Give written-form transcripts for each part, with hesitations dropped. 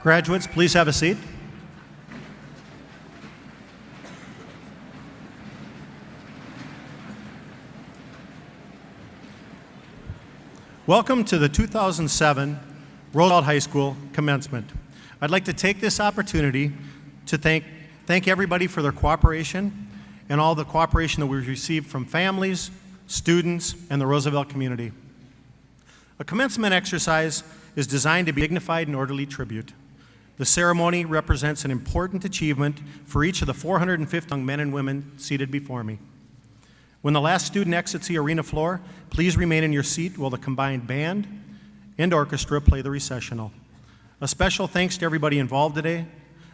Graduates, please have a seat. Welcome to the 2007 Roosevelt High School commencement. I'd like to take this opportunity to thank everybody for their cooperation and all the cooperation that we've received from families, students, and the Roosevelt community. A commencement exercise is designed to be a dignified and orderly tribute. The ceremony represents an important achievement for each of the 450 young men and women seated before me. When the last student exits the arena floor, please remain in your seat while the combined band and orchestra play the recessional. A special thanks to everybody involved today.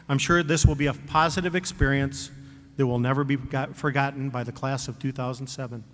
I'm sure this will be a positive experience that will never be forgotten by the class of 2007.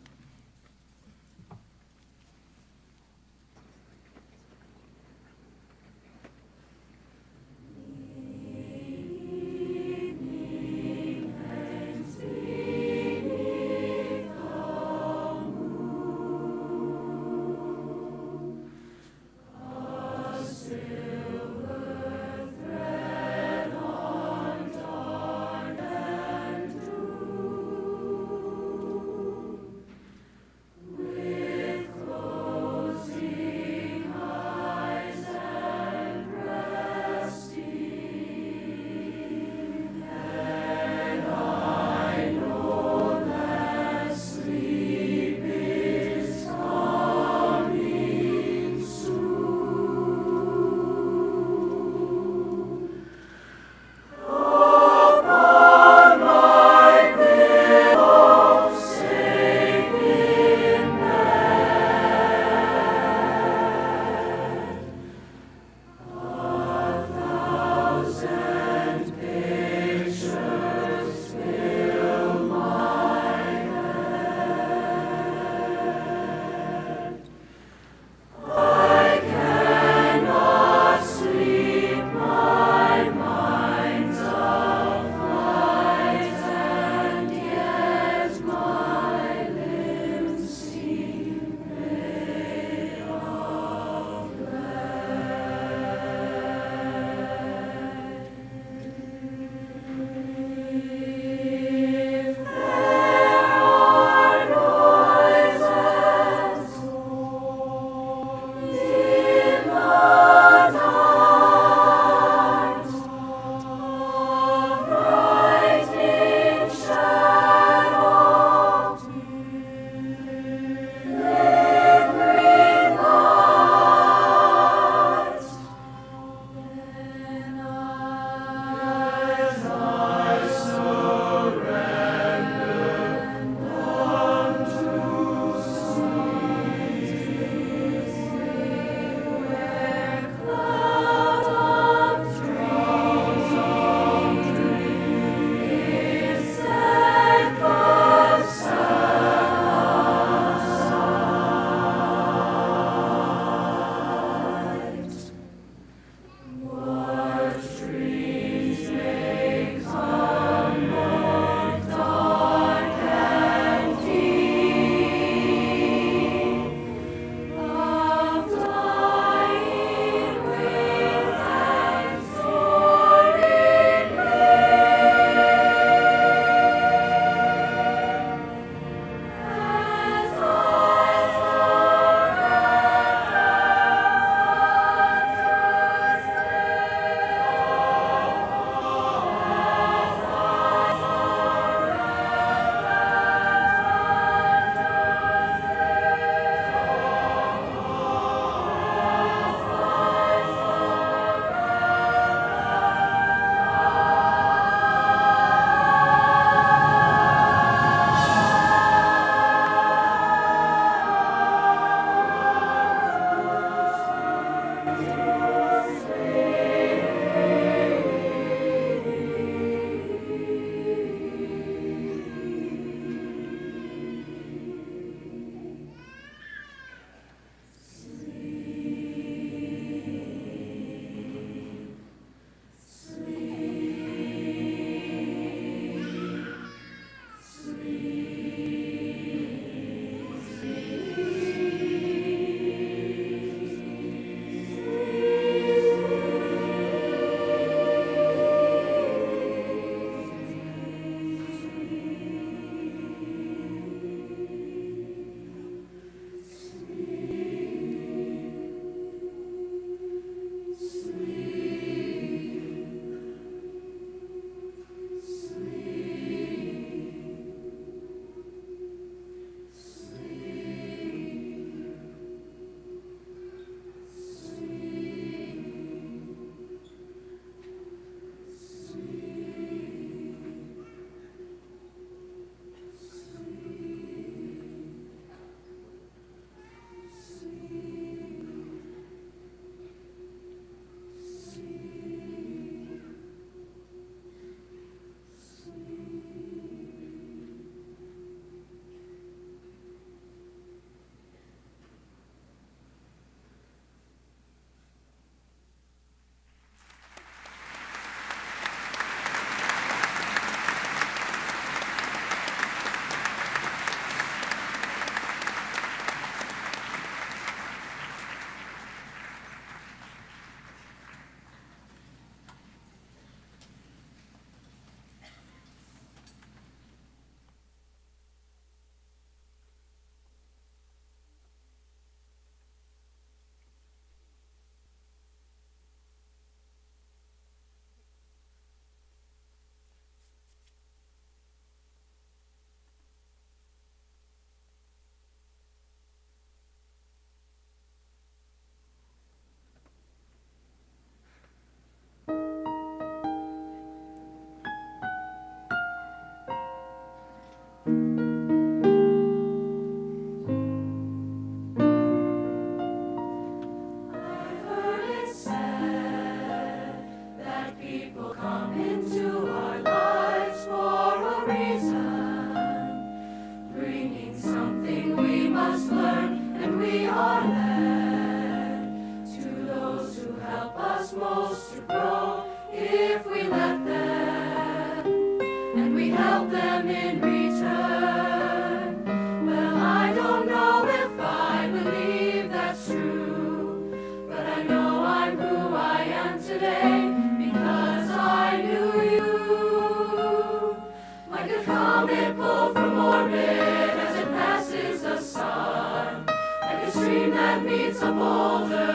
stream that meets a boulder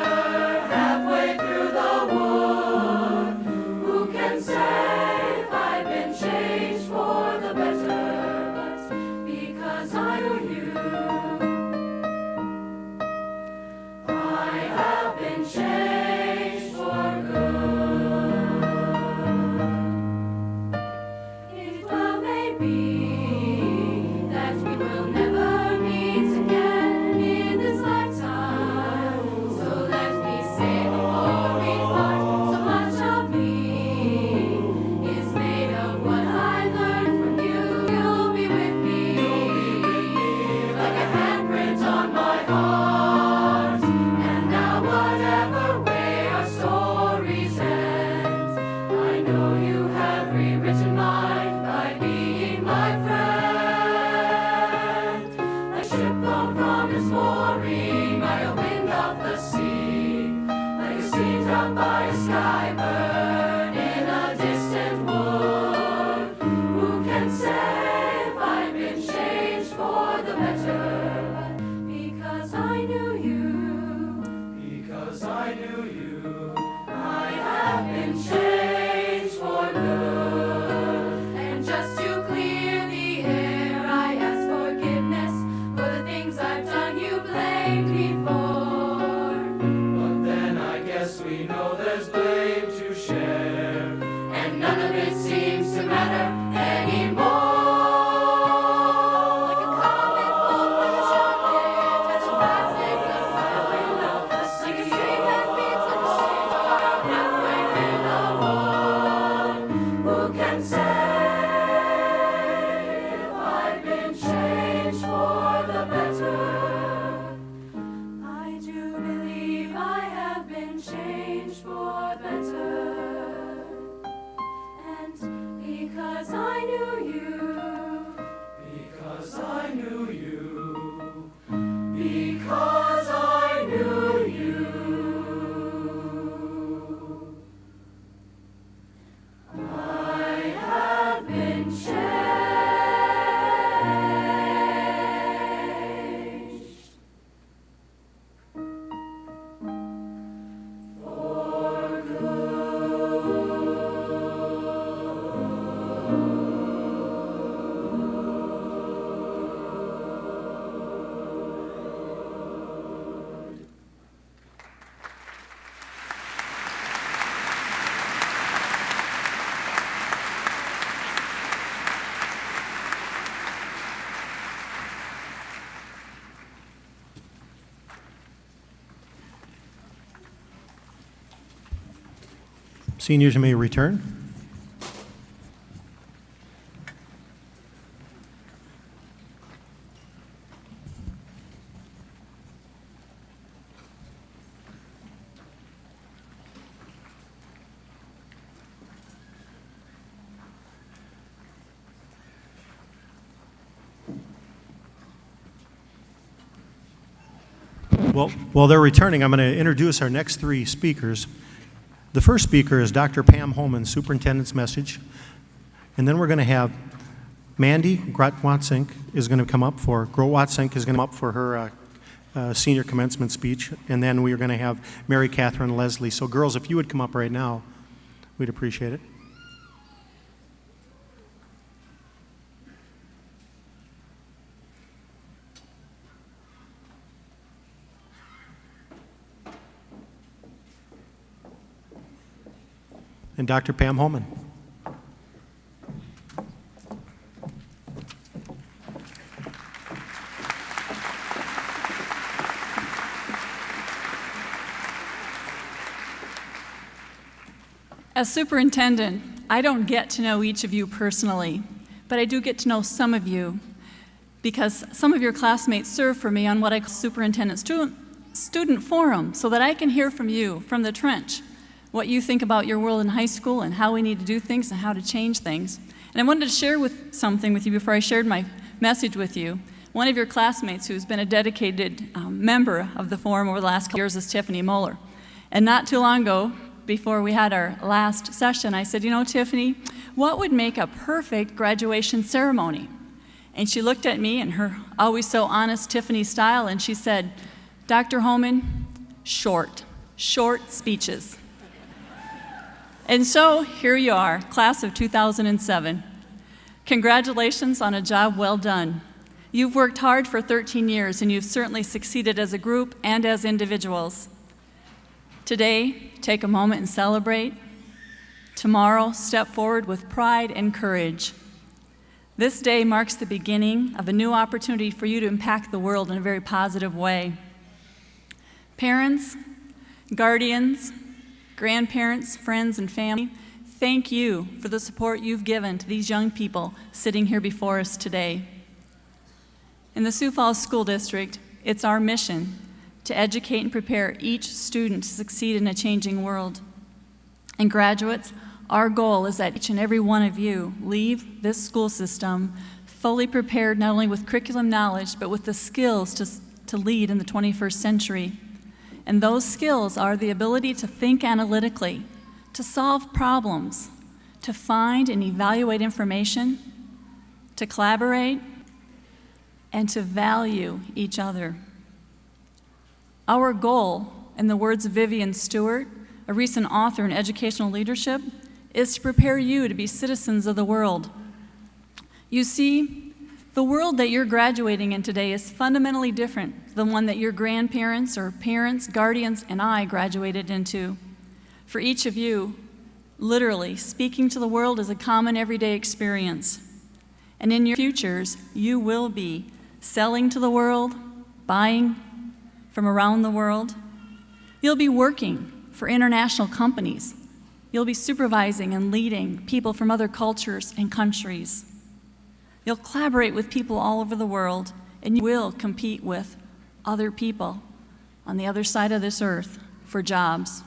halfway through the wood. Who can say if I've been changed for the better? But because I knew you, I have been changed for good. It well may be that we will never meet again in this lifetime. So let me say before we part, so much of me is made of what I learned from you. You'll be with me, like a handprint on my heart. And now whatever way our stories end, I know you have rewritten mine by being my friend. Like a ship blown from its mooring by a wind off the sea, like a stream dropped by a sky bird in a distant wood. Who can say if I've been changed for the better? Because I knew you, because I knew you, I have been changed for good. And just to clear the air, I ask forgiveness for the things I've done you blamed me for. But then I guess we know there's blame to share, and none of it seems to matter anymore. Like a comet pulled from the sharp edge as it passes the window, like a stream that beats like a shore halfway through the wood. Who can say if I've been changed for the better? I do believe I have been changed for better. And because I knew you, because I knew you, because I knew you, I have been changed for Seniors, you may return. Well, while they're returning, I'm going to introduce our next three speakers. The first speaker is Dr. Pam Holman, Superintendent's Message. And then we're going to have Mandy Grotwatsink is going to come up for her senior commencement speech. And then we are going to have Mary Catherine Leslie. So girls, if you would come up right now, we'd appreciate it. And Dr. Pam Holman. As superintendent, I don't get to know each of you personally, but I do get to know some of you because some of your classmates serve for me on what I call Superintendent Student Forum, so that I can hear from you, from the trench, what you think about your world in high school and how we need to do things and how to change things. And I wanted to share something with you before I shared my message with you. One of your classmates who's been a dedicated member of the forum over the last couple years is Tiffany Moeller. And not too long ago, before we had our last session, I said, you know, Tiffany, what would make a perfect graduation ceremony? And she looked at me in her always so honest Tiffany style, and she said, Dr. Homan, short speeches. And so here you are, class of 2007. Congratulations on a job well done. You've worked hard for 13 years, and you've certainly succeeded as a group and as individuals. Today, take a moment and celebrate. Tomorrow, step forward with pride and courage. This day marks the beginning of a new opportunity for you to impact the world in a very positive way. Parents, guardians, grandparents, friends, and family, thank you for the support you've given to these young people sitting here before us today. In the Sioux Falls School District, it's our mission to educate and prepare each student to succeed in a changing world. And graduates, our goal is that each and every one of you leave this school system fully prepared not only with curriculum knowledge, but with the skills to lead in the 21st century. And those skills are the ability to think analytically, to solve problems, to find and evaluate information, to collaborate, and to value each other. Our goal, in the words of Vivian Stewart, a recent author in educational leadership, is to prepare you to be citizens of the world. You see, the world that you're graduating in today is fundamentally different than the one that your grandparents or parents, guardians, and I graduated into. For each of you, literally, speaking to the world is a common everyday experience. And in your futures, you will be selling to the world, buying from around the world. You'll be working for international companies. You'll be supervising and leading people from other cultures and countries. You'll collaborate with people all over the world, and you will compete with other people on the other side of this earth for jobs.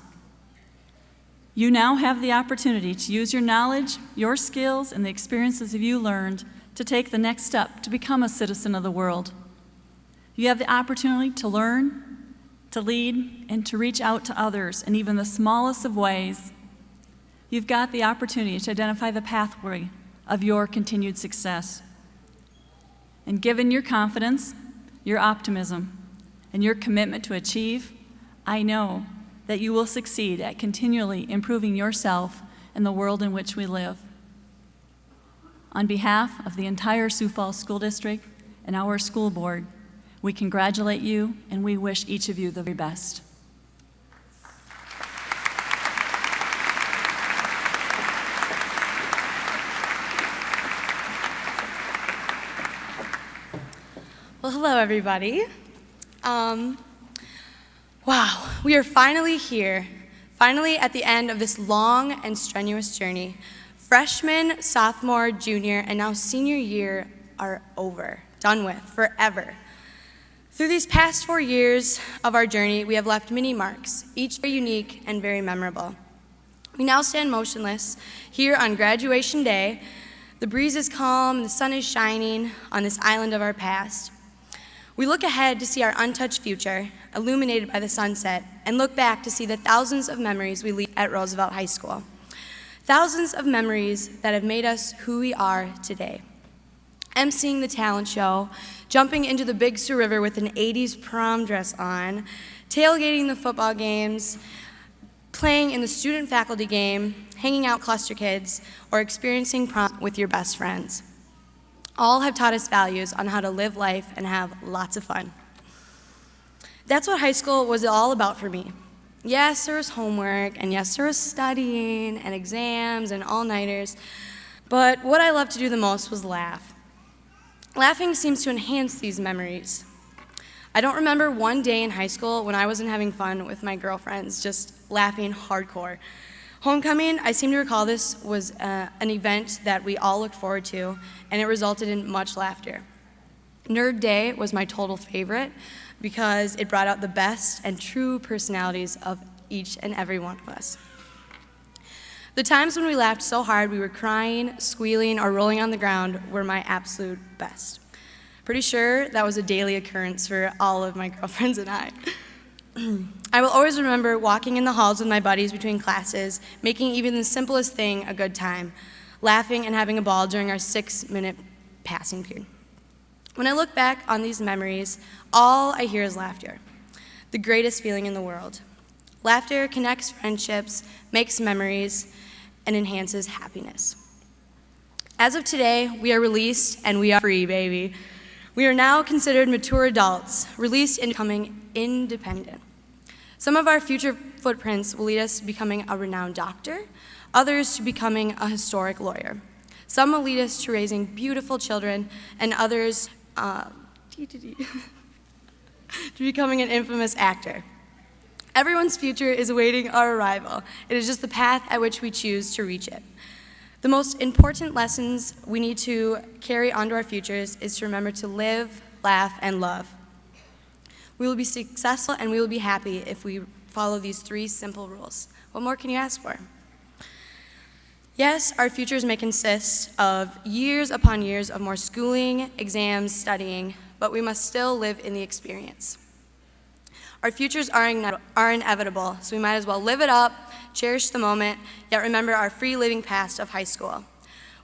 You now have the opportunity to use your knowledge, your skills, and the experiences you learned to take the next step to become a citizen of the world. You have the opportunity to learn, to lead, and to reach out to others in even the smallest of ways. You've got the opportunity to identify the pathway of your continued success. And given your confidence, your optimism, and your commitment to achieve, I know that you will succeed at continually improving yourself and the world in which we live. On behalf of the entire Sioux Falls School District and our school board, we congratulate you and we wish each of you the very best. Well, hello, everybody. Wow, we are finally here, finally at the end of this long and strenuous journey. Freshman, sophomore, junior, and now senior year are over, done with, forever. Through these past 4 years of our journey, we have left many marks, each very unique and very memorable. We now stand motionless here on graduation day. The breeze is calm and the sun is shining on this island of our past. We look ahead to see our untouched future, illuminated by the sunset, and look back to see the thousands of memories we leave at Roosevelt High School. Thousands of memories that have made us who we are today. emceeing the talent show, jumping into the Big Sioux River with an 80s prom dress on, tailgating the football games, playing in the student-faculty game, hanging out cluster kids, or experiencing prom with your best friends. All have taught us values on how to live life and have lots of fun. That's what high school was all about for me. Yes, there was homework, and yes, there was studying and exams and all-nighters, but what I loved to do the most was laugh. Laughing seems to enhance these memories. I don't remember one day in high school when I wasn't having fun with my girlfriends, just laughing hardcore. Homecoming, I seem to recall this was an event that we all looked forward to, and it resulted in much laughter. Nerd Day was my total favorite because it brought out the best and true personalities of each and every one of us. The times when we laughed so hard we were crying, squealing, or rolling on the ground were my absolute best. Pretty sure that was a daily occurrence for all of my girlfriends and I. I will always remember walking in the halls with my buddies between classes, making even the simplest thing a good time, laughing and having a ball during our 6-minute passing period. When I look back on these memories, all I hear is laughter. the greatest feeling in the world. Laughter connects friendships, makes memories, and enhances happiness. As of today, we are released and we are free, baby. We are now considered mature adults, released and becoming independent. Some of our future footprints will lead us to becoming a renowned doctor, others to becoming a historic lawyer. Some will lead us to raising beautiful children, and others to becoming an infamous actor. Everyone's future is awaiting our arrival. It is just the path at which we choose to reach it. The most important lessons we need to carry onto our futures is to remember to live, laugh, and love. We will be successful and we will be happy if we follow these 3 simple rules. What more can you ask for? Yes, our futures may consist of years upon years of more schooling, exams, studying, but we must still live in the experience. Our futures are inevitable, so we might as well live it up, cherish the moment, yet remember our free living past of high school.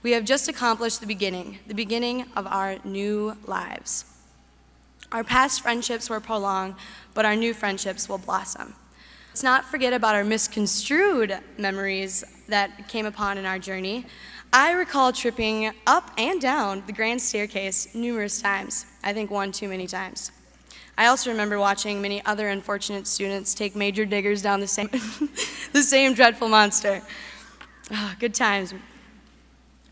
We have just accomplished the beginning of our new lives. Our past friendships were prolonged, but our new friendships will blossom. Let's not forget about our misconstrued memories that came upon in our journey. I recall tripping up and down the grand staircase numerous times, I think one too many times. I also remember watching many other unfortunate students take major diggers down the same, the same dreadful monster. Oh, good times.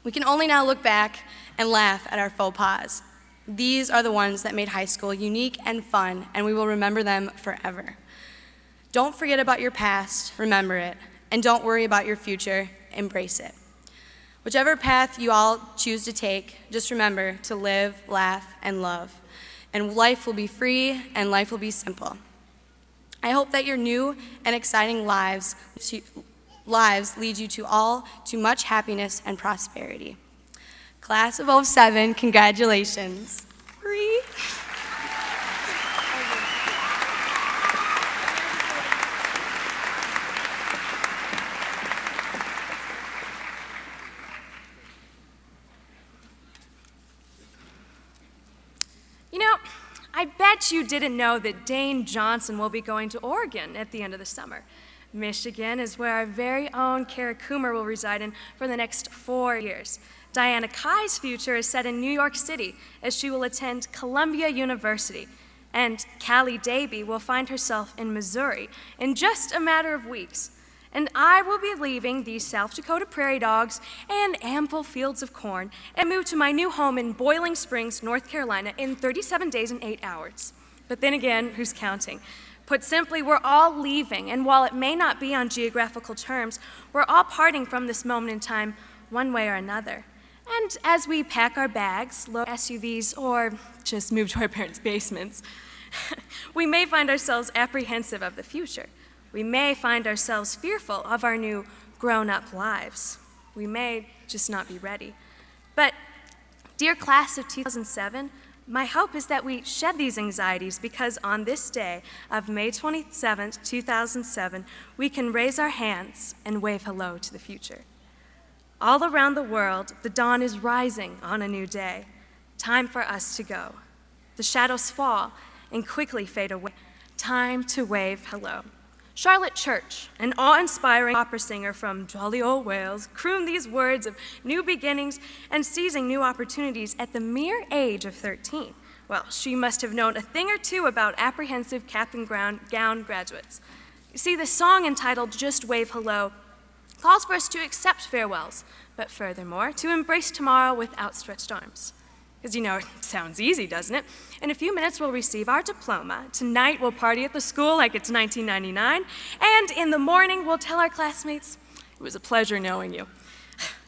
We can only now look back and laugh at our faux pas. These are the ones that made high school unique and fun, and we will remember them forever. Don't forget about your past, remember it, and don't worry about your future, embrace it. Whichever path you all choose to take, just remember to live, laugh, and love. And life will be free, and life will be simple. I hope that your new and exciting lives lead you to much happiness and prosperity. Class of 07, congratulations. Free. You know, I bet you didn't know that Dane Johnson will be going to Oregon at the end of the summer. Michigan is where our very own Kara Coomer will reside in for the next 4 years. Diana Kai's future is set in New York City as she will attend Columbia University. And Callie Davy will find herself in Missouri in just a matter of weeks. And I will be leaving these South Dakota prairie dogs and ample fields of corn and move to my new home in Boiling Springs, North Carolina in 37 days and 8 hours. But then again, who's counting? Put simply, we're all leaving, and while it may not be on geographical terms, we're all parting from this moment in time one way or another. And as we pack our bags, load SUVs, or just move to our parents' basements, we may find ourselves apprehensive of the future. We may find ourselves fearful of our new grown-up lives. We may just not be ready. But, dear class of 2007, my hope is that we shed these anxieties because on this day of May 27th, 2007, we can raise our hands and wave hello to the future. All around the world, the dawn is rising on a new day. Time for us to go. The shadows fall and quickly fade away. Time to wave hello. Charlotte Church, an awe-inspiring opera singer from jolly old Wales, crooned these words of new beginnings and seizing new opportunities at the mere age of 13. Well, she must have known a thing or two about apprehensive cap and gown graduates. You see, the song entitled Just Wave Hello calls for us to accept farewells, but furthermore, to embrace tomorrow with outstretched arms. Because you know, it sounds easy, doesn't it? In a few minutes, we'll receive our diploma. Tonight, we'll party at the school like it's 1999. And in the morning, we'll tell our classmates, it was a pleasure knowing you.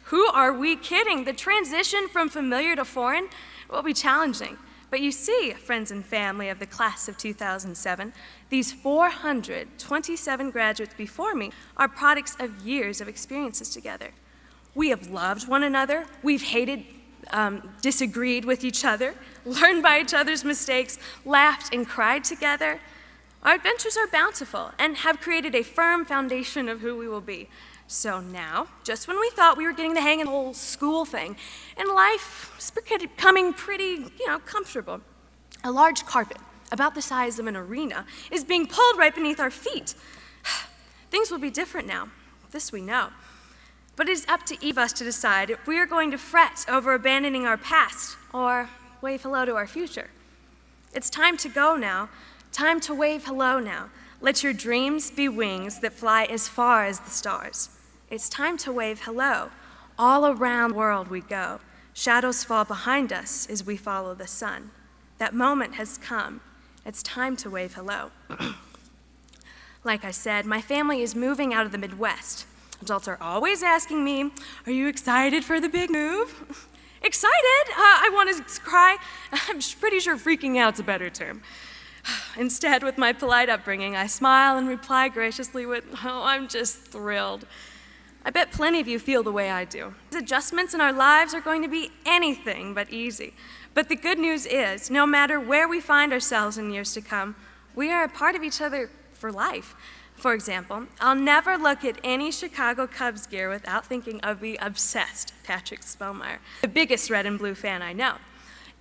Who are we kidding? The transition from familiar to foreign will be challenging. But you see, friends and family of the class of 2007, these 427 graduates before me are products of years of experiences together. We have loved one another, we've hated, disagreed with each other, learned by each other's mistakes, laughed and cried together. Our adventures are bountiful and have created a firm foundation of who we will be. So now, just when we thought we were getting the hang of the whole school thing, and life is becoming pretty, comfortable, a large carpet, about the size of an arena, is being pulled right beneath our feet. Things will be different now. This we know. But it is up to each of us to decide if we are going to fret over abandoning our past or wave hello to our future. It's time to go now. Time to wave hello now. Let your dreams be wings that fly as far as the stars. It's time to wave hello. All around the world we go. Shadows fall behind us as we follow the sun. That moment has come. It's time to wave hello. Like I said, my family is moving out of the Midwest. Adults are always asking me, are you excited for the big move? Excited? I want to cry. I'm pretty sure freaking out's a better term. Instead, with my polite upbringing, I smile and reply graciously with, oh, I'm just thrilled. I bet plenty of you feel the way I do. These adjustments in our lives are going to be anything but easy. But the good news is, no matter where we find ourselves in years to come, we are a part of each other for life. For example, I'll never look at any Chicago Cubs gear without thinking of the obsessed Patrick Spellmeyer, the biggest red and blue fan I know.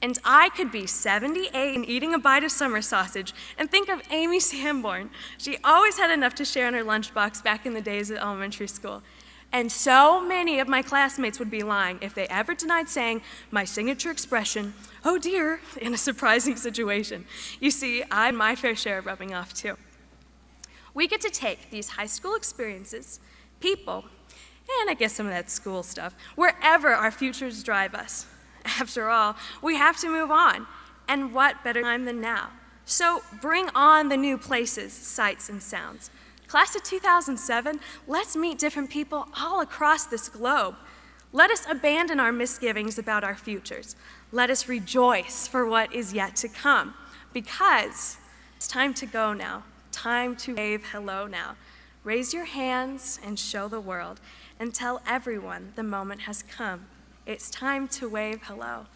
And I could be 78 and eating a bite of summer sausage and think of Amy Sanborn. She always had enough to share in her lunchbox back in the days at elementary school. And so many of my classmates would be lying if they ever denied saying my signature expression, oh dear, in a surprising situation. You see, I had my fair share of rubbing off too. We get to take these high school experiences, people, and I guess some of that school stuff, wherever our futures drive us. After all, we have to move on, and what better time than now? So bring on the new places, sights, and sounds. Class of 2007, let's meet different people all across this globe. Let us abandon our misgivings about our futures. Let us rejoice for what is yet to come, because it's time to go now. Time to wave hello now. Raise your hands and show the world, and tell everyone the moment has come. It's time to wave hello.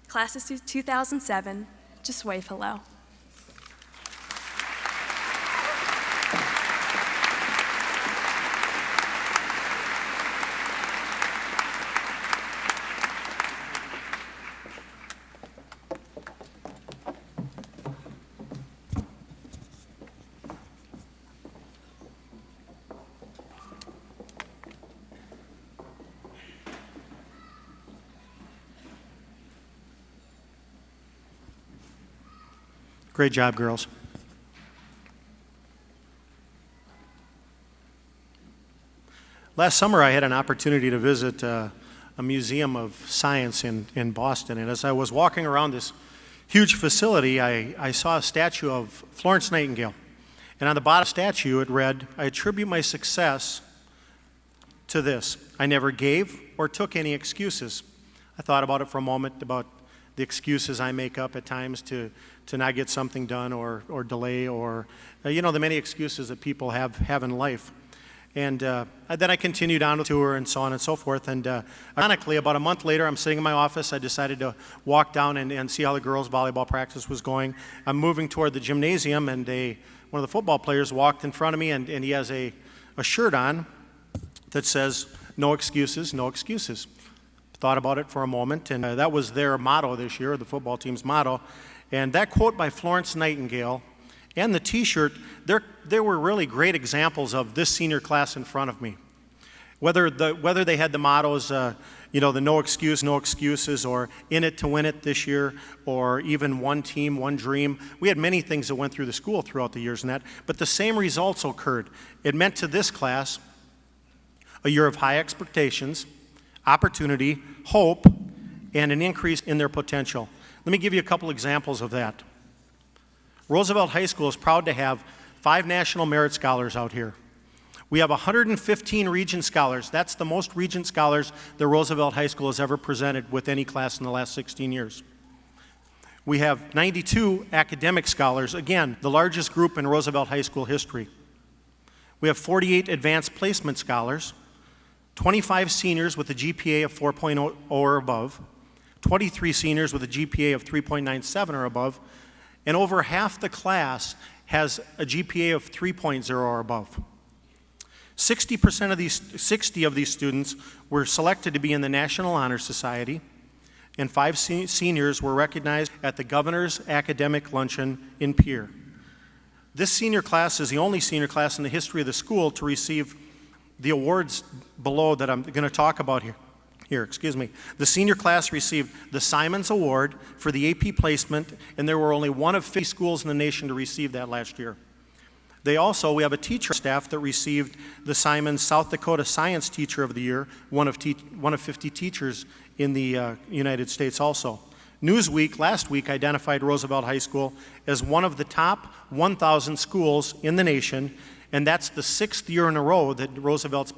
Class of 2007, just wave hello. Great job, girls. Last summer, I had an opportunity to visit a museum of science in Boston, and as I was walking around this huge facility, I saw a statue of Florence Nightingale. And on the bottom of the statue, it read, I attribute my success to this. I never gave or took any excuses. I thought about it for a moment, about the excuses I make up at times to not get something done or delay or, the many excuses that people have in life. And then I continued on with the tour and so on and so forth. And ironically, about a month later, I'm sitting in my office. I decided to walk down and see how the girls' volleyball practice was going. I'm moving toward the gymnasium, and one of the football players walked in front of me, and he has a shirt on that says, no excuses, no excuses. Thought about it for a moment, and that was their motto this year, the football team's motto. And that quote by Florence Nightingale and the T-shirt, there were really great examples of this senior class in front of me. Whether they had the mottos, the no excuse, no excuses, or in it to win it this year, or even one team, one dream. We had many things that went through the school throughout the years and that, but the same results occurred. It meant to this class a year of high expectations, opportunity, hope, and an increase in their potential. Let me give you a couple examples of that. Roosevelt High School is proud to have 5 National Merit Scholars out here. We have 115 Regent Scholars. That's the most Regent Scholars that Roosevelt High School has ever presented with any class in the last 16 years. We have 92 Academic Scholars, again, the largest group in Roosevelt High School history. We have 48 Advanced Placement Scholars, 25 seniors with a GPA of 4.0 or above, 23 seniors with a GPA of 3.97 or above, and over half the class has a GPA of 3.0 or above. 60 of these students were selected to be in the National Honor Society, and 5 seniors were recognized at the Governor's Academic Luncheon in Pierre. This senior class is the only senior class in the history of the school to receive the awards below that I'm going to talk about here. The senior class received the Simons Award for the AP placement, and there were only one of 50 schools in the nation to receive that last year. We have a teacher staff that received the Simons South Dakota Science Teacher of the Year, one of 50 teachers in the United States also. Newsweek last week identified Roosevelt High School as one of the top 1,000 schools in the nation, and that's the 6th year in a row that Roosevelt's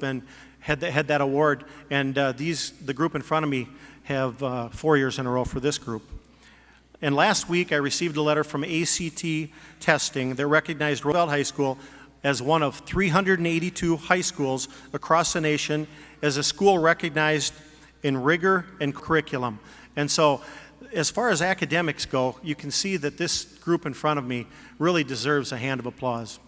had that award, and the group in front of me have 4 years in a row for this group. And last week I received a letter from ACT Testing that recognized Roosevelt High School as one of 382 high schools across the nation as a school recognized in rigor and curriculum. And so, as far as academics go, you can see that this group in front of me really deserves a hand of applause.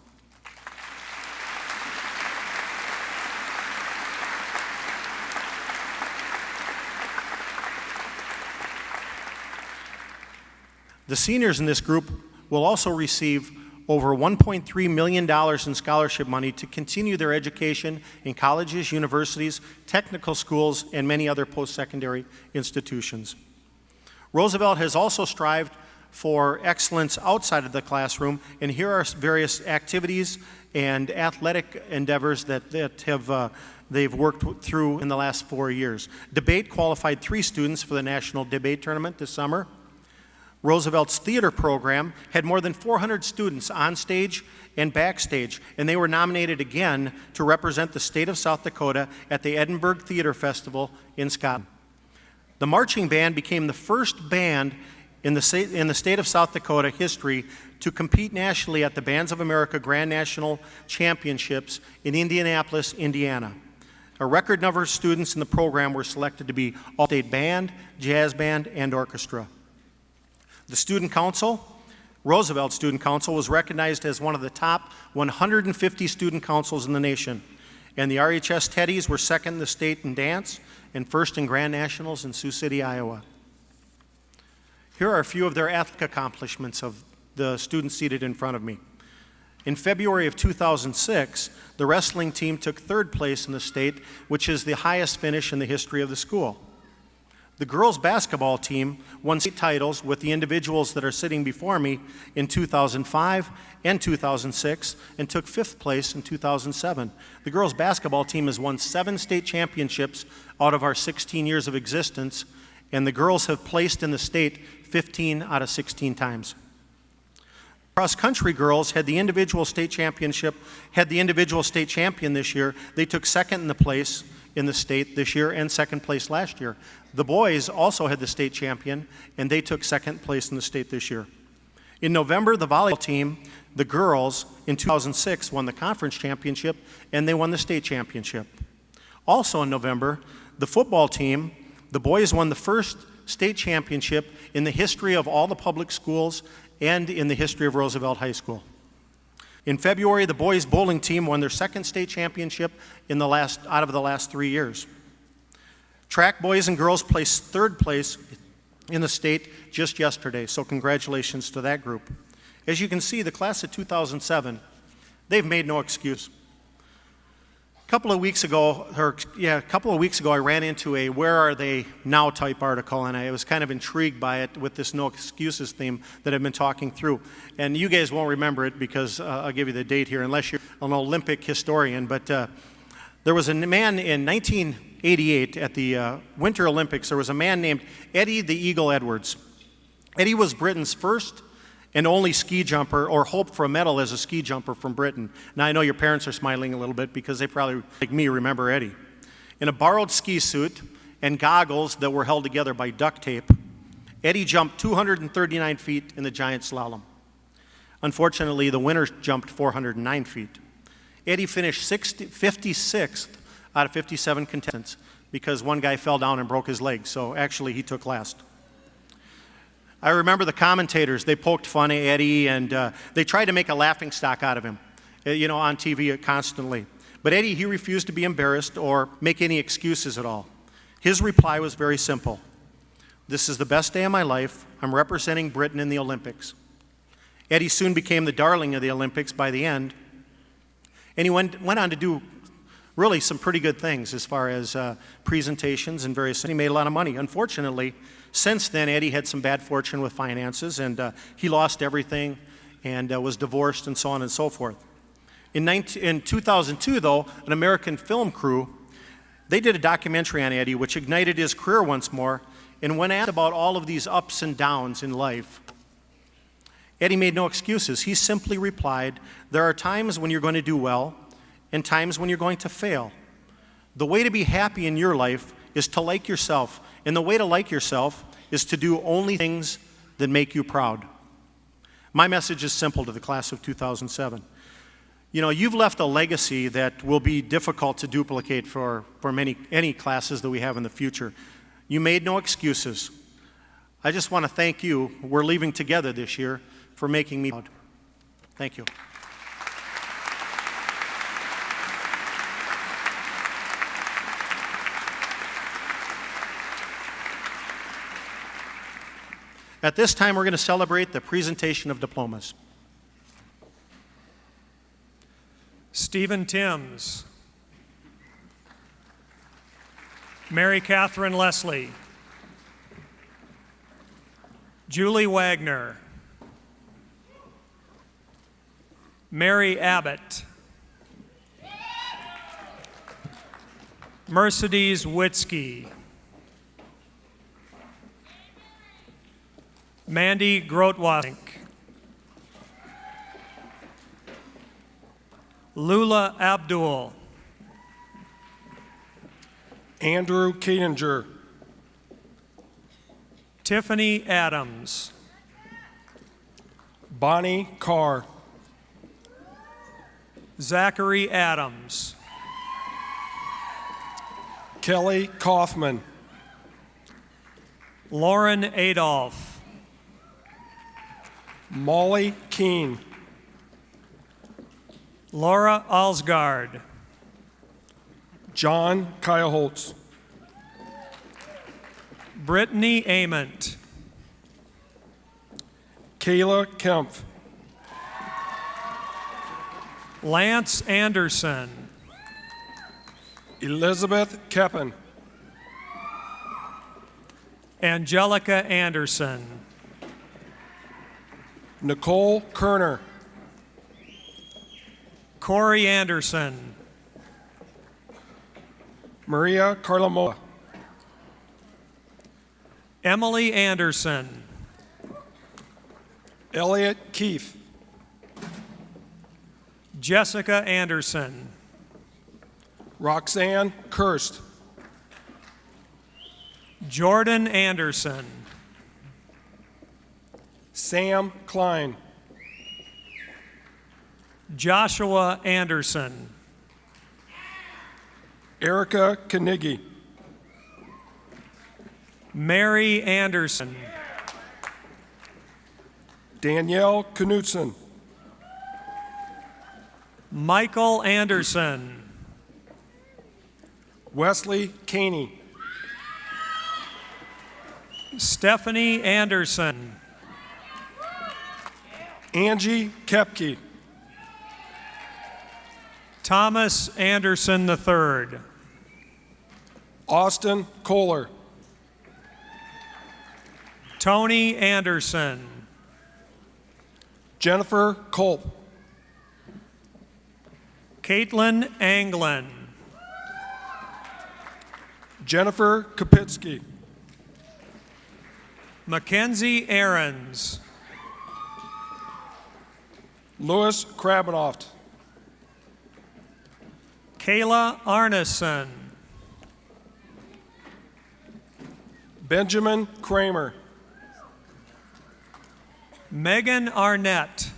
The seniors in this group will also receive over $1.3 million in scholarship money to continue their education in colleges, universities, technical schools, and many other post-secondary institutions. Roosevelt has also strived for excellence outside of the classroom, and here are various activities and athletic endeavors that they've worked through in the last 4 years. Debate qualified 3 students for the National Debate Tournament this summer. Roosevelt's theater program had more than 400 students on stage and backstage, and they were nominated again to represent the state of South Dakota at the Edinburgh Theater Festival in Scotland. The marching band became the first band in the state of South Dakota history to compete nationally at the Bands of America Grand National Championships in Indianapolis, Indiana. A record number of students in the program were selected to be all-state band, jazz band, and orchestra. The Student Council, Roosevelt Student Council, was recognized as one of the top 150 student councils in the nation. And the RHS Teddies were second in the state in dance and first in Grand Nationals in Sioux City, Iowa. Here are a few of their athletic accomplishments of the students seated in front of me. In February of 2006, the wrestling team took 3rd place in the state, which is the highest finish in the history of the school. The girls' basketball team won state titles with the individuals that are sitting before me in 2005 and 2006 and took 5th place in 2007. The girls' basketball team has won 7 state championships out of our 16 years of existence, and the girls have placed in the state 15 out of 16 times. Cross-country girls had the individual state champion this year. They took 2nd in the place in the state this year and 2nd place last year. The boys also had the state champion, and they took 2nd place in the state this year. In November, the volleyball team, the girls, in 2006 won the conference championship, and they won the state championship. Also in November, the football team, the boys won the first state championship in the history of all the public schools and in the history of Roosevelt High School. In February, the boys bowling team won their 2nd state championship out of the last 3 years. Track boys and girls placed 3rd place in the state just yesterday, so congratulations to that group. As you can see, the class of 2007, they've made no excuse. A couple of weeks ago, I ran into a "Where Are They Now" type article, and I was kind of intrigued by it with this no excuses theme that I've been talking through. And you guys won't remember it because I'll give you the date here, unless you're an Olympic historian. But there was a man in 1988 at the Winter Olympics. There was a man named Eddie the Eagle Edwards. Eddie was Britain's first and only ski jumper, or hoped for a medal as a ski jumper from Britain. Now, I know your parents are smiling a little bit because they probably, like me, remember Eddie. In a borrowed ski suit and goggles that were held together by duct tape, Eddie jumped 239 feet in the giant slalom. Unfortunately, the winner jumped 409 feet. Eddie finished 56th out of 57 contestants because one guy fell down and broke his leg, so actually he took last. I remember the commentators, they poked fun at Eddie, and they tried to make a laughingstock out of him, on TV constantly. But Eddie, he refused to be embarrassed or make any excuses at all. His reply was very simple. This is the best day of my life. I'm representing Britain in the Olympics. Eddie soon became the darling of the Olympics by the end, and he went on to do really some pretty good things as far as presentations and various things. He made a lot of money. Unfortunately, since then, Eddie had some bad fortune with finances, and he lost everything and was divorced and so on and so forth. In 2002, though, an American film crew, they did a documentary on Eddie, which ignited his career once more. And when asked about all of these ups and downs in life, Eddie made no excuses. He simply replied, "There are times when you're going to do well and times when you're going to fail. The way to be happy in your life is to like yourself, and the way to like yourself is to do only things that make you proud." My message is simple to the class of 2007. You know, you've left a legacy that will be difficult to duplicate for any classes that we have in the future. You made no excuses. I just want to thank you. We're leaving together this year for making me proud. Thank you. At this time, we're going to celebrate the presentation of diplomas. Stephen Timms, Mary Catherine Leslie, Julie Wagner, Mary Abbott, Mercedes Witzke, Mandy Grotwasink, Lula Abdul, Andrew Keininger, Tiffany Adams, Bonnie Carr, Zachary Adams, Kelly Kaufman, Lauren Adolph, Molly Keene, Laura Alsgaard, John Kyle-Holtz, Brittany Ament, Kayla Kempf, Lance Anderson, Elizabeth Keppen, Angelica Anderson, Nicole Kerner, Corey Anderson, Maria Carlamoa, Emily Anderson, Elliot Keefe, Jessica Anderson, Roxanne Kirst, Jordan Anderson, Sam Klein, Joshua Anderson, Erica Knigge, Mary Anderson, Danielle Knutson, Michael Anderson, Wesley Caney, Stephanie Anderson, Angie Kepke, Thomas Anderson III, Austin Kohler, Tony Anderson, Jennifer Culp, Caitlin Anglin, Jennifer Kapitsky, Mackenzie Aarons, Louis Krabenoft, Kayla Arneson, Benjamin Kramer, Megan Arnett,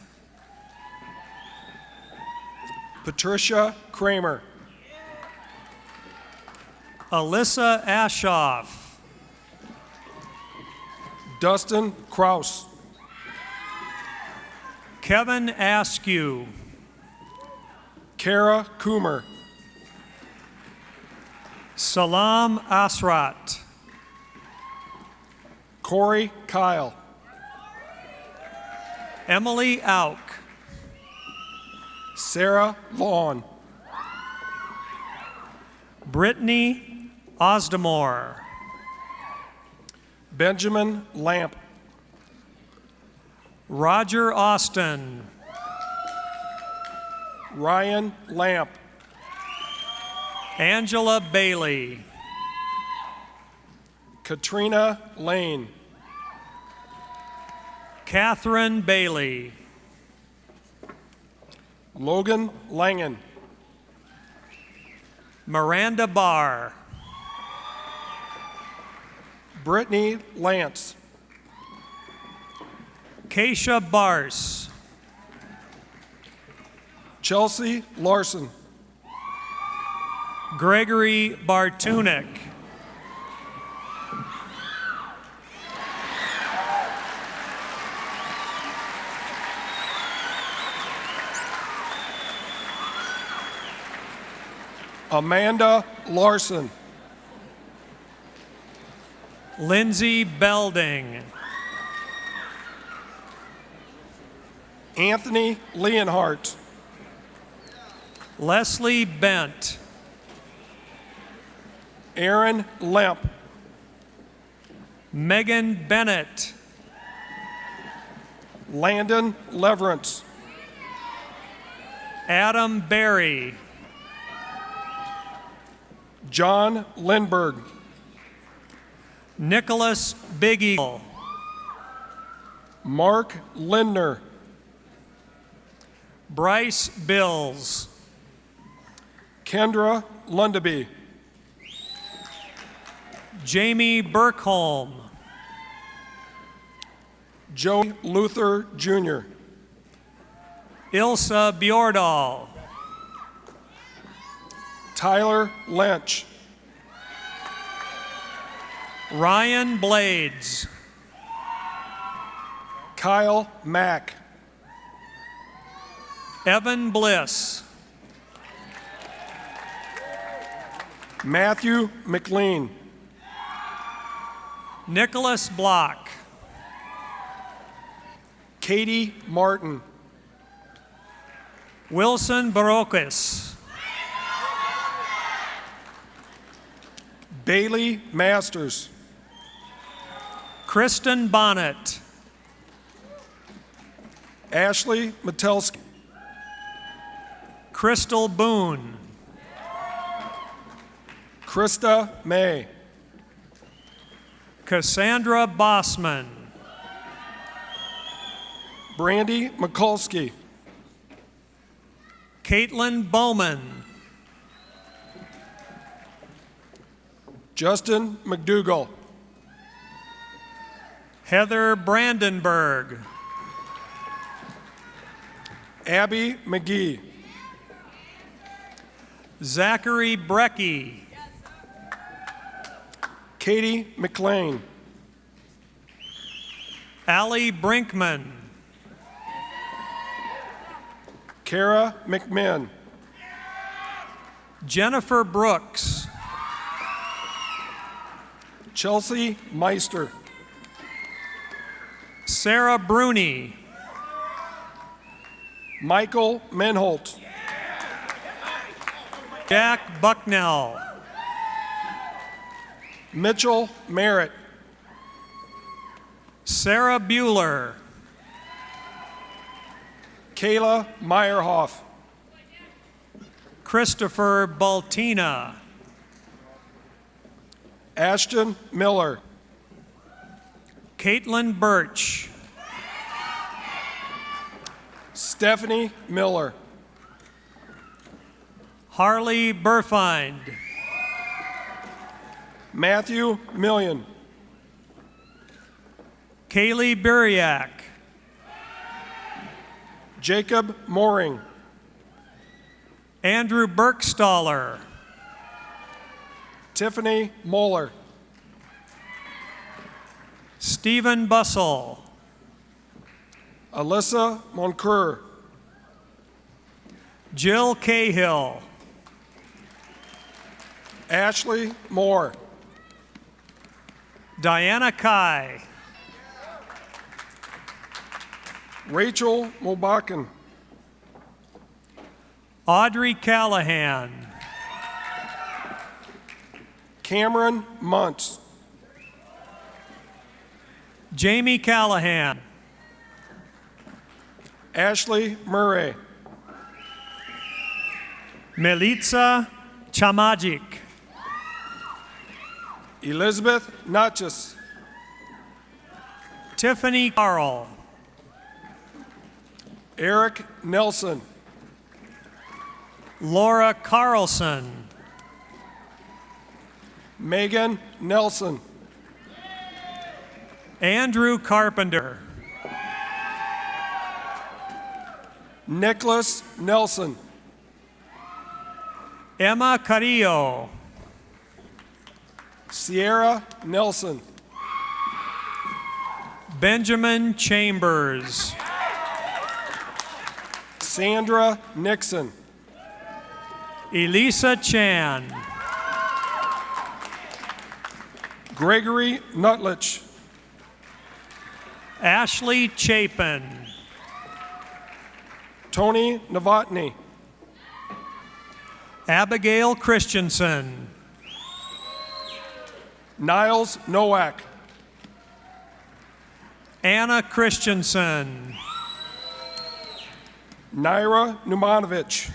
Patricia Kramer, Alyssa Ashoff, Dustin Kraus, Kevin Askew, Kara Coomer, Salam Asrat, Corey Kyle. Emily Auk. Sarah Lawn. Brittany Osdemore. Benjamin Lamp. Roger Austin. Ryan Lamp. Angela Bailey. Katrina Lane. Catherine Bailey. Logan Langen. Miranda Barr. Brittany Lance. Keisha Barse. Chelsea Larson. Gregory Bartunik. Amanda Larson. Lindsay Belding. Anthony Leonhardt. Leslie Bent. Aaron Lemp. Megan Bennett. Landon Leverance. Adam Berry. John Lindberg. Nicholas Big Eagle. Mark Lindner. Bryce Bills. Kendra Lundaby. Jamie Burkholm. Joey Luther Jr. Ilsa Bjordal. Tyler Lynch. Ryan Blades. Kyle Mack. Evan Bliss. Matthew McLean. Nicholas Block. Katie Martin. Wilson Barocas. Bailey Masters. Kristen Bonnet. Ashley Metelsky. Crystal Boone. Krista May. Cassandra Bossman. Brandy Mikulski. Caitlin Bowman. Justin McDougall. Heather Brandenburg. Abby McGee. Zachary Brecky. Katie McLean. Allie Brinkman. Kara McMinn. Jennifer Brooks. Chelsea Meister. Sarah Bruni. Michael Menholt. Jack Bucknell. Mitchell Merritt. Sarah Bueller. Kayla Meyerhoff. Christopher Baltina. Ashton Miller. Caitlin Birch. Stephanie Miller. Harley Burfind. Matthew Million. Kaylee Buriak. Jacob Mooring. Andrew Burkstaller. Tiffany Moeller. Stephen Bussell. Alyssa Moncur. Jill Cahill. Ashley Moore. Diana Kai. Rachel Mobakken. Audrey Callahan. Cameron Muntz. Jamie Callahan. Ashley Murray. Melitza Chamagic. Elizabeth Natchez. Tiffany Carl. Eric Nelson. Laura Carlson. Megan Nelson. Andrew Carpenter. Nicholas Nelson. Emma Carrillo. Sierra Nelson. Benjamin Chambers. Sandra Nixon. Elisa Chan. Gregory Nutlich. Ashley Chapin. Tony Novotny. Abigail Christensen. Niles Nowak. Anna Christensen. Naira Numanovich.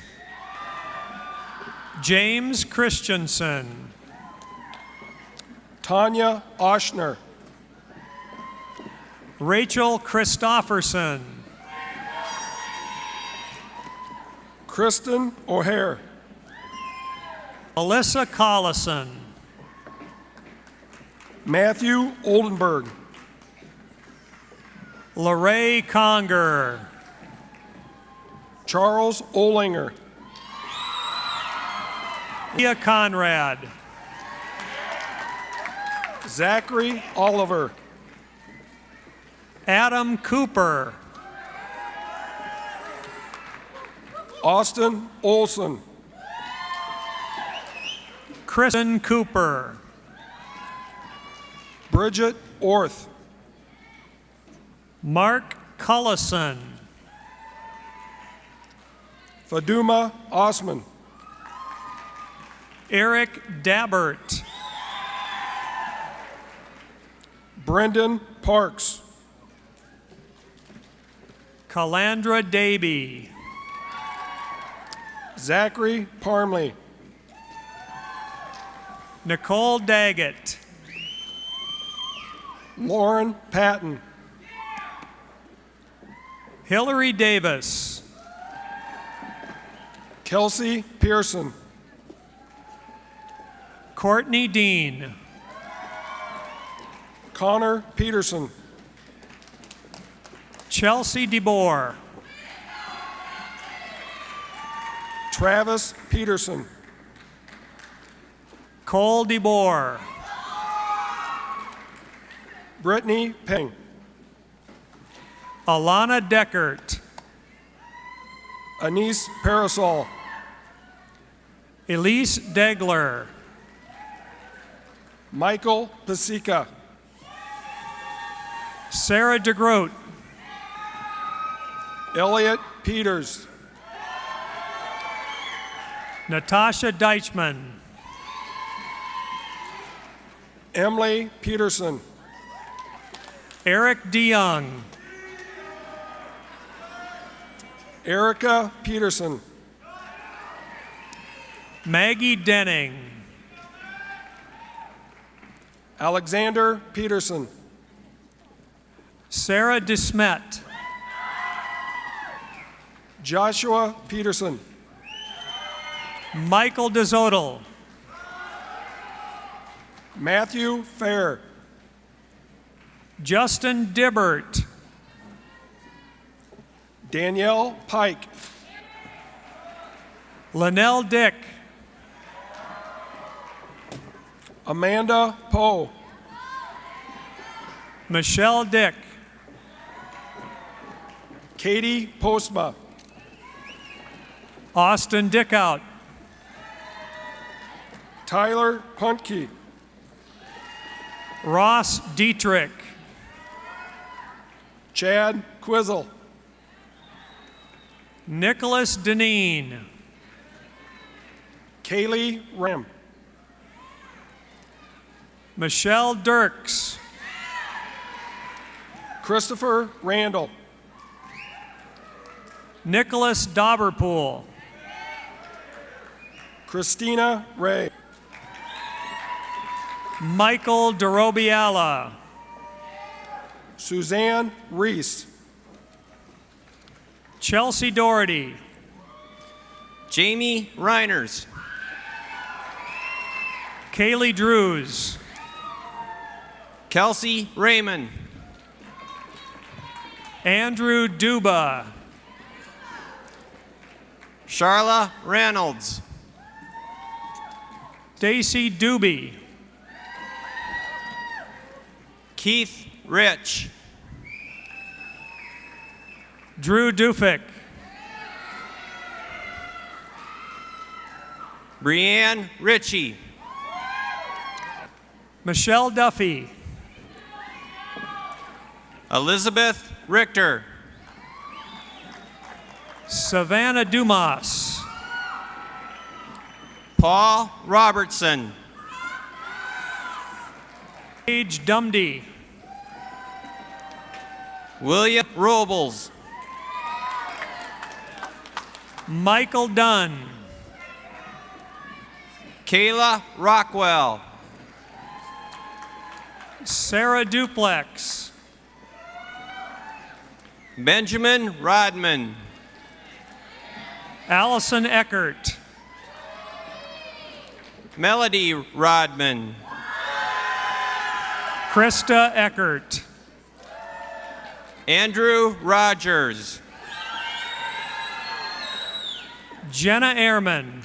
James Christensen. Tanya Oshner. Rachel Christofferson. Kristen O'Hare. Alyssa Collison. Matthew Oldenburg. Lorraine Conger. Charles Olinger. Leah Conrad. Zachary Oliver. Adam Cooper. Austin Olson. Kristen Cooper. Bridget Orth. Mark Cullison. Faduma Osman. Eric Dabbert. Brendan Parks. Calandra Davy. Zachary Parmley. Nicole Daggett. Lauren Patton. Hillary Davis. Kelsey Pearson. Courtney Dean. Connor Peterson. Chelsea DeBoer. Travis Peterson. Cole DeBoer. Brittany Peng. Alana Deckert. Anise Parasol. Elise Degler. Michael Pasica. Sarah DeGroat. Elliot Peters. Natasha Deichman. Emily Peterson. Eric DeYoung. Erica Peterson. Maggie Denning. Alexander Peterson. Sarah DeSmet. Joshua Peterson. Michael DeZodel. Matthew Fair. Justin Dibbert. Danielle Pike. Linnell Dick. Amanda Poe. Michelle Dick. Katie Postma. Austin Dickout. Tyler Huntke. Ross Dietrich. Chad Quizzle. Nicholas Deneen. Kaylee Ram. Michelle Dirks. Christopher Randall. Nicholas Dauberpool. Christina Ray. Michael DeRobiala. Suzanne Reese. Chelsea Doherty. Jamie Reiners. Kaylee Drews. Kelsey Raymond. Andrew Duba. Charla Reynolds. Stacy Doobie. Keith Rich. Drew Dufik. Brianne Ritchie. Michelle Duffy. Elizabeth Richter. Savannah Dumas. Paul Robertson. Paige Dumdy. William Robles. Michael Dunn. Kayla Rockwell. Sarah Duplex. Benjamin Rodman. Allison Eckert. Melody Rodman. Krista Eckert. Andrew Rogers. Jenna Ehrman.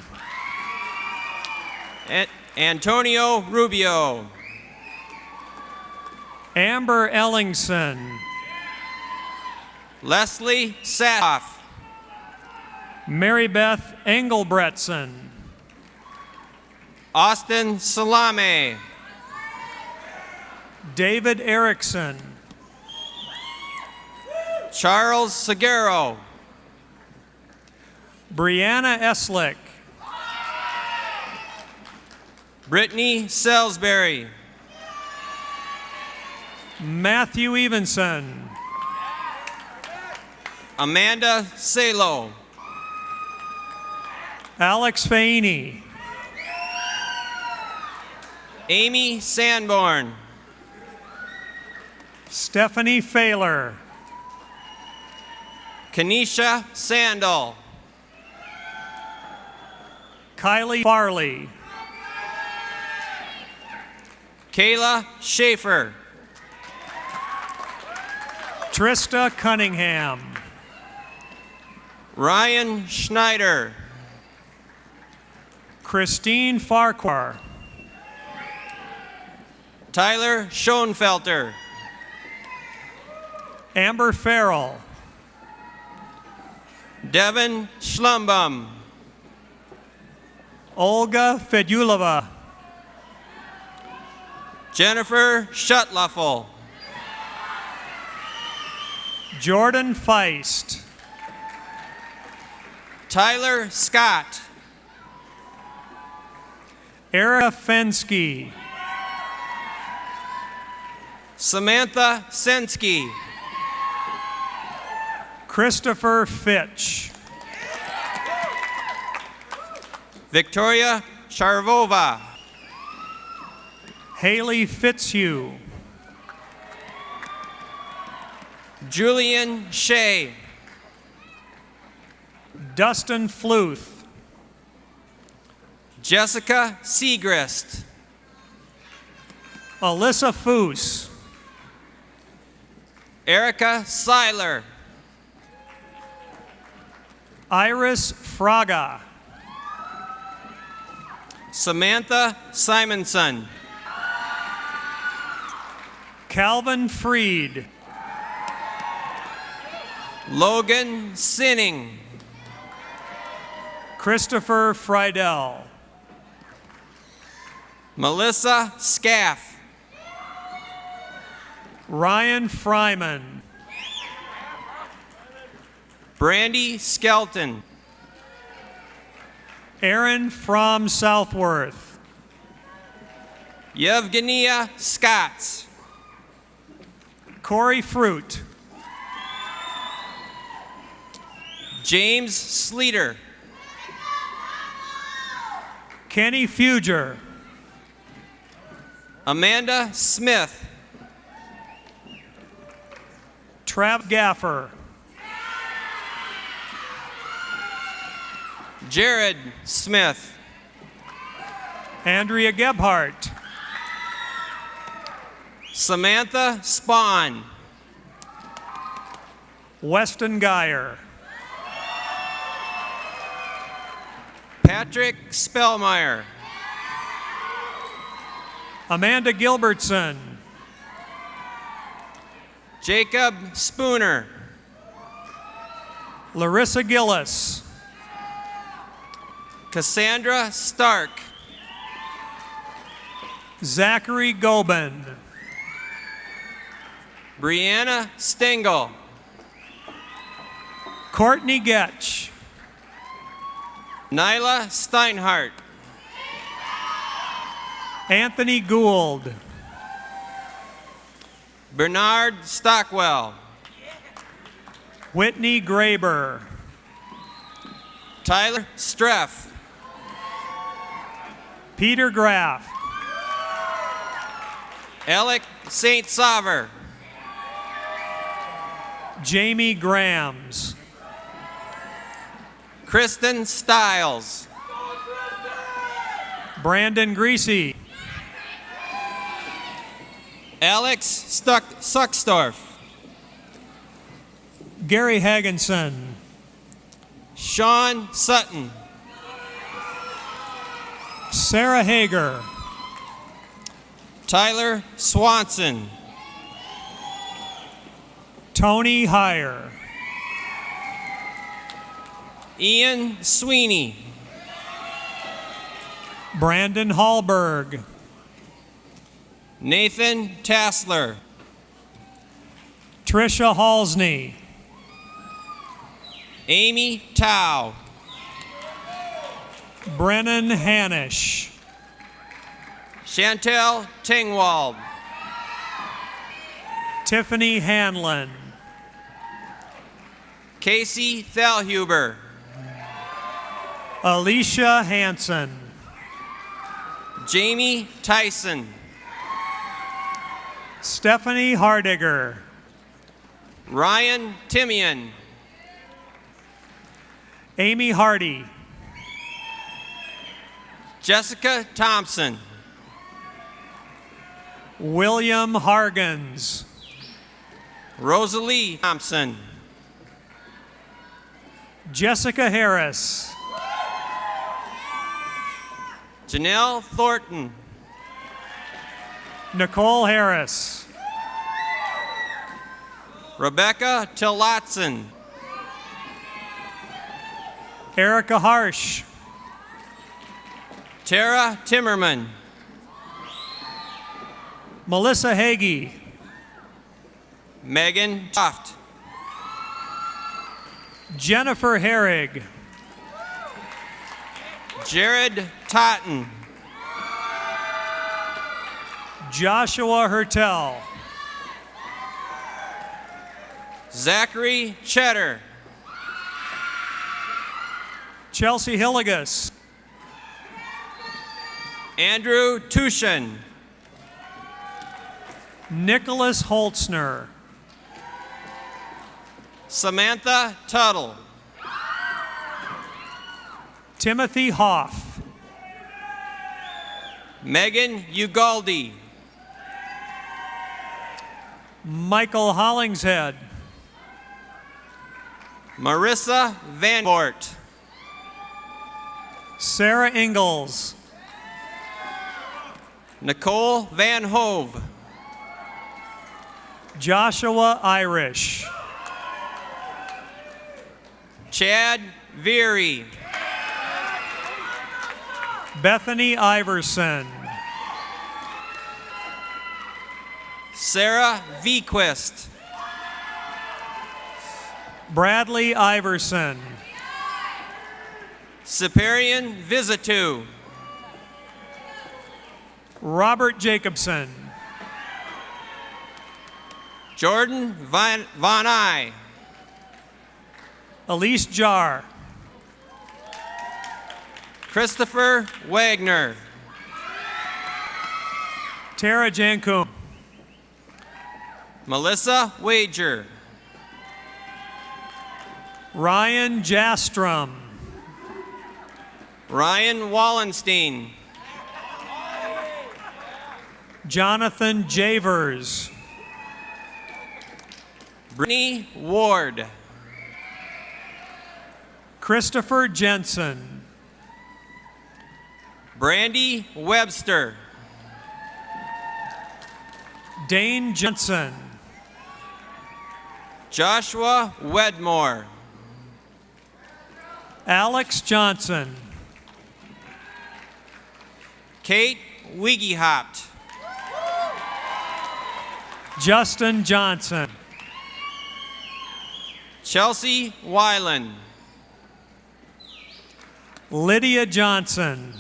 Antonio Rubio. Amber Ellingson. Leslie Satoff. Mary Beth Engelbretson. Austin Salame. David Erickson. Charles Seguero. Brianna Eslick. Brittany Salisbury. Matthew Evenson. Amanda Salo. Alex Faini. Amy Sanborn. Stephanie Failer. Kenesha Sandal. Kylie Farley. Kayla Schaefer. Trista Cunningham. Ryan Schneider. Christine Farquhar. Tyler Schoenfelter. Amber Farrell. Devin Schlumbum. Olga Fedulova. Jennifer Schutluffel. Jordan Feist. Tyler Scott. Erica Fensky. Samantha Sensky. Christopher Fitch. Victoria Charvova. Haley Fitzhugh. Julian Shea. Dustin Fluth. Jessica Segrist. Alyssa Foos. Erica Seiler. Iris Fraga. Samantha Simonson. Calvin Freed. Logan Sinning. Christopher Friedel. Melissa Scaff. Ryan Fryman. Brandy Skelton. Aaron from Southworth. Yevgenia Scotts. Corey Fruit. James Sleater. Kenny Fuger. Amanda Smith. Trav Gaffer. Jared Smith. Andrea Gebhardt. Samantha Spahn. Weston Geyer. Patrick Spellmeyer. Amanda Gilbertson. Jacob Spooner. Larissa Gillis. Cassandra Stark. Zachary Gobin. Brianna Stengel. Courtney Getch. Nyla Steinhardt. Anthony Gould. Bernard Stockwell. Whitney Graber. Tyler Streff. Peter Graff. Alec St. Saver. Jamie Grams. Kristen Stiles. Brandon Greasy. Alex Suckstorf. Gary Hagenson. Sean Sutton. Sarah Hager. Tyler Swanson. Tony Heyer. Ian Sweeney. Brandon Hallberg. Nathan Tassler. Trisha Halsney. Amy Tao. Brennan Hanish. Chantel Tingwald. Tiffany Hanlon. Casey Thalhuber. Alicia Hanson. Jamie Tyson. Stephanie Hardiger. Ryan Timian. Amy Hardy. Jessica Thompson. William Hargens. Rosalie Thompson. Jessica Harris. Janelle Thornton. Nicole Harris. Rebecca Tillotson. Erica Harsh. Tara Timmerman. Melissa Hagee. Megan Toft. Jennifer Herrig. Jared Totten. Joshua Hertel. Zachary Cheddar. Chelsea Hilligus. Andrew Tushin. Nicholas Holtzner. Samantha Tuttle. Timothy Hoff. Megan Ugaldi. Michael Hollingshead. Marissa Van Bort. Sarah Ingalls. Nicole Van Hove. Joshua Irish. Chad Veery. Bethany Iverson. Sarah Vequist. Bradley Iverson. Superian Visitu. Robert Jacobson. Jordan Von Eye. Elise Jar. Christopher Wagner. Tara Jankum. Melissa Wager. Ryan Jastrom. Ryan Wallenstein. Jonathan Javers. Brittany Ward. Christopher Jensen. Brandy Webster. Dane Johnson. Joshua Wedmore. Alex Johnson. Kate Wiegehopt. Justin Johnson. Chelsea Weiland. Lydia Johnson.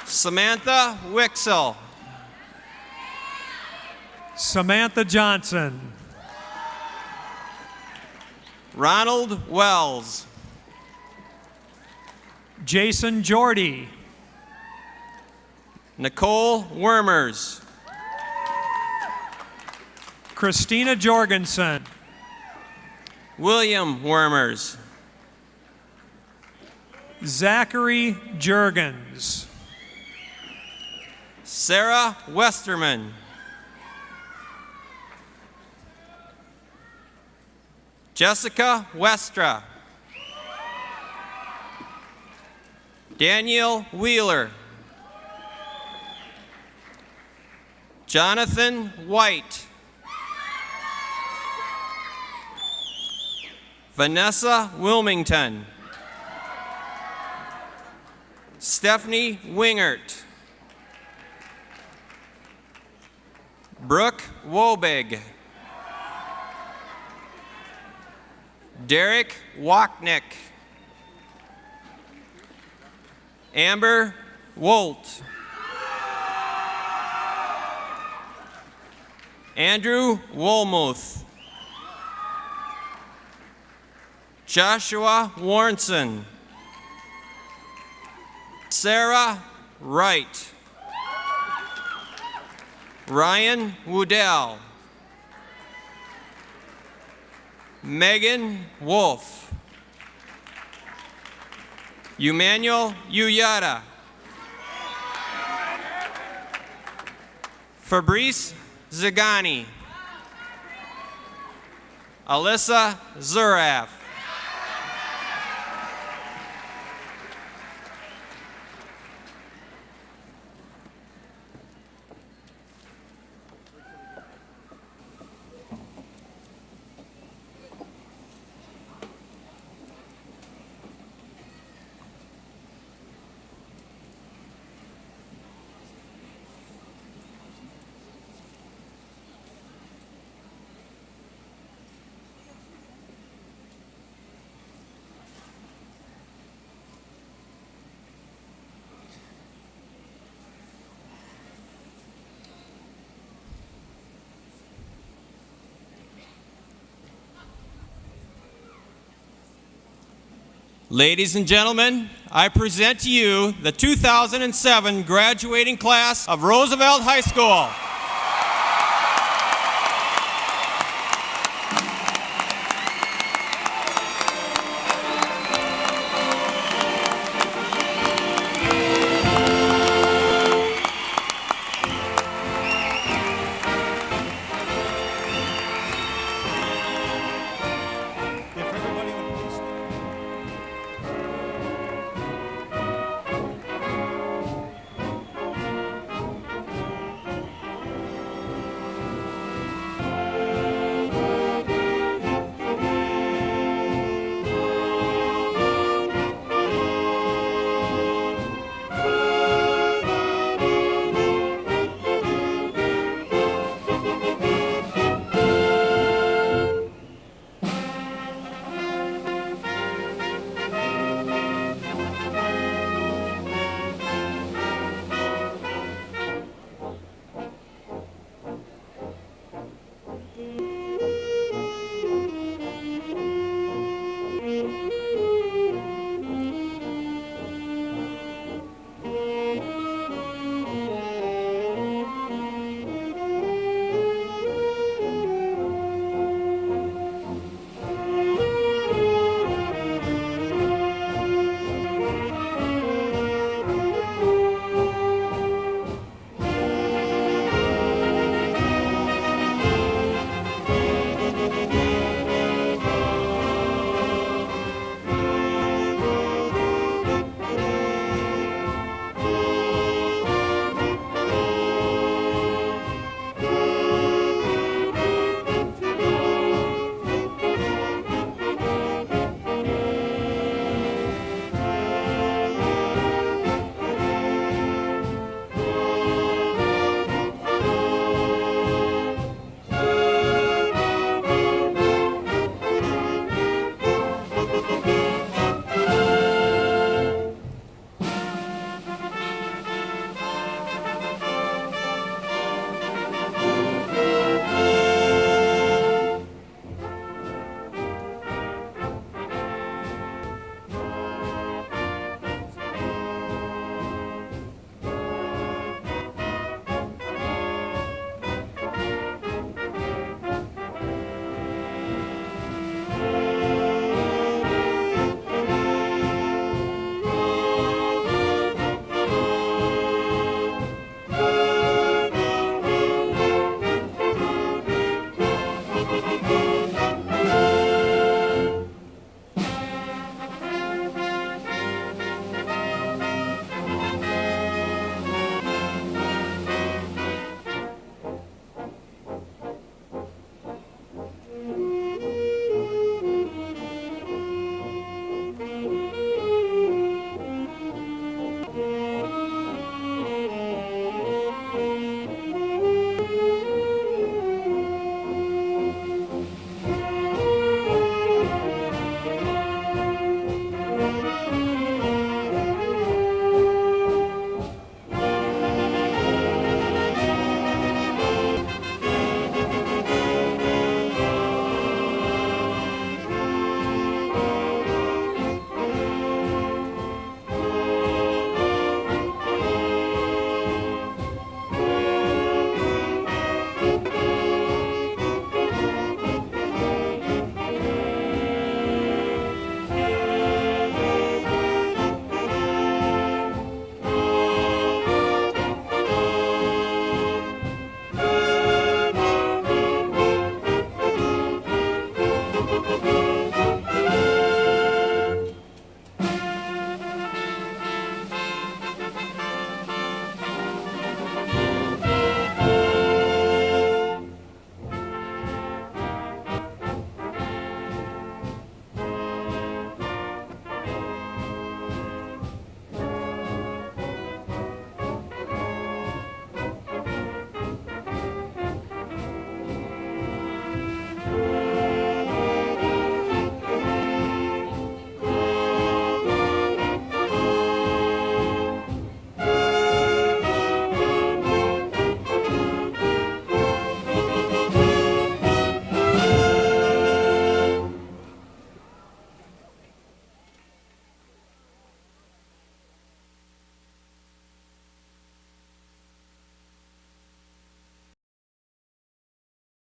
Samantha Wixel. Samantha Johnson. Ronald Wells. Jason Jordy. Nicole Wormers. Christina Jorgensen. William Wormers. Zachary Jurgens. Sarah Westerman. Jessica Westra. Daniel Wheeler. Jonathan White. Vanessa Wilmington. Stephanie Wingert. Brooke Wobig. Derek Wachnick. Amber Wolt. Andrew Wolmuth. Joshua Warnson. Sarah Wright. Ryan Woodell. Megan Wolf. Emmanuel Uyada. Fabrice Zagani. Alyssa Zuraf. Ladies and gentlemen, I present to you the 2007 graduating class of Roosevelt High School.